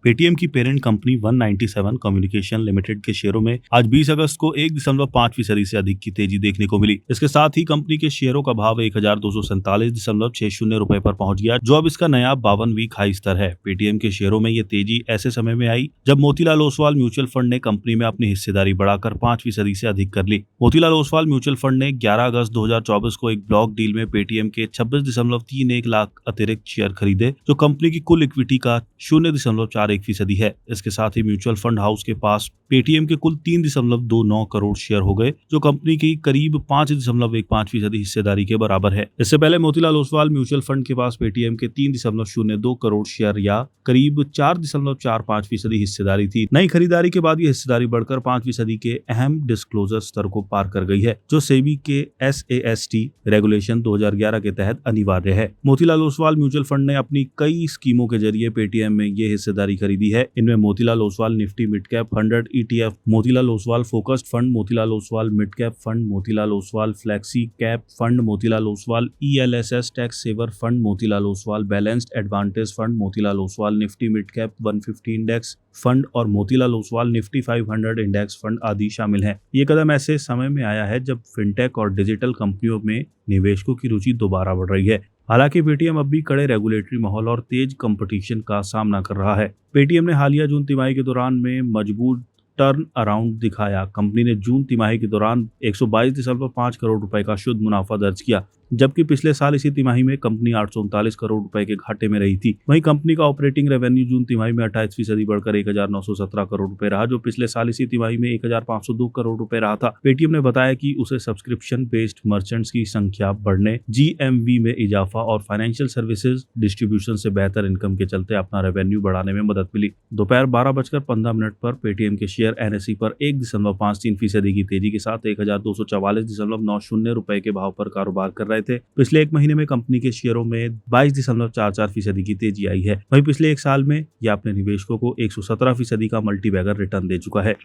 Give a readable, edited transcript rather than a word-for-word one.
Paytm की parent company 197 communication limited के शेयरों में आज 20 अगस्त को 1.5% से अधिक की तेजी देखने को मिली। इसके साथ ही कंपनी के शेयरों का भाव 1247.60 रुपए पर पहुंच गया, जो अब इसका नया 52 वीक हाई स्तर है। पेटीएम के शेयरों में ये तेजी ऐसे समय में आई जब मोतीलाल ओसवाल म्यूचुअल फंड ने कंपनी में अपनी हिस्सेदारी बढ़ाकर 5% से अधिक कर ली। मोतीलाल ओसवाल म्यूचुअल फंड ने 11 अगस्त 2024 को एक ब्लॉक डील में पेटीएम के 26.31 लाख अतिरिक्त शेयर खरीदे, जो कंपनी की कुल इक्विटी का 0.41% है। इसके साथ ही म्यूचुअल फंड हाउस के पास पेटीएम के कुल 3.29 करोड़ शेयर हो गए, जो कंपनी की करीब 5.15% हिस्सेदारी के बराबर है। इससे पहले मोतीलाल ओसवाल म्यूचुअल फंड के पास पेटीएम के 3.02 करोड़ शेयर या करीब 4.45% हिस्सेदारी थी। नई खरीदारी के बाद ये हिस्सेदारी बढ़कर 5% के अहम डिस्क्लोजर स्तर को पार कर गई है, जो सेबी के SAST रेगुलेशन 2011 के तहत अनिवार्य है। मोतीलाल ओसवाल म्यूचुअल फंड ने अपनी कई स्कीमों के जरिए पेटीएम में ये हिस्सेदारी खरीदी है। इनमें Motilal Oswal Nifty mid cap 100 ETF, Motilal Oswal focused fund, Motilal Oswal mid cap fund, Motilal Oswal flexi cap fund, Motilal Oswal ELSS tax saver fund, Motilal Oswal balanced advantage fund, Motilal Oswal Nifty mid cap 150 index fund और Motilal Oswal Nifty 500 index fund आदि शामिल हैं। ये कदम ऐसे समय में आया है जब फिनटेक और डिजिटल कंपनियों में निवेशकों की रुचि दोबारा बढ़ रही है। हालांकि पेटीएम अब भी कड़े रेगुलेटरी माहौल और तेज कंपटीशन का सामना कर रहा है। पेटीएम ने हालिया जून तिमाही के दौरान में मजबूत टर्न अराउंड दिखाया। कंपनी ने जून तिमाही के दौरान 122.5 करोड़ रुपए का शुद्ध मुनाफा दर्ज किया, जबकि पिछले साल इसी तिमाही में कंपनी 839 करोड़ रुपए के घाटे में रही थी। वहीं कंपनी का ऑपरेटिंग रेवेन्यू जून तिमाही में 28% बढ़कर 1917 करोड़ रुपए रहा, जो पिछले साल इसी तिमाही में 1502 करोड़ रुपए रहा था। पेटीएम ने बताया कि उसे सब्सक्रिप्शन बेस्ड मर्चेंट्स की संख्या बढ़ने, GMV में इजाफा और फाइनेंशियल सर्विसेज डिस्ट्रीब्यूशन से बेहतर इनकम के चलते अपना रेवेन्यू बढ़ाने में मदद मिली। दोपहर 12:15 पर पेटीएम के शेयर NSE पर 1.53% की तेजी के साथ 1244.90 रुपए के भाव पर कारोबार कर रहे थे। पिछले एक महीने में कंपनी के शेयरों में 22.44% की तेजी आई है। वहीं पिछले एक साल में यह अपने निवेशकों को 117% का मल्टीबैगर रिटर्न दे चुका है।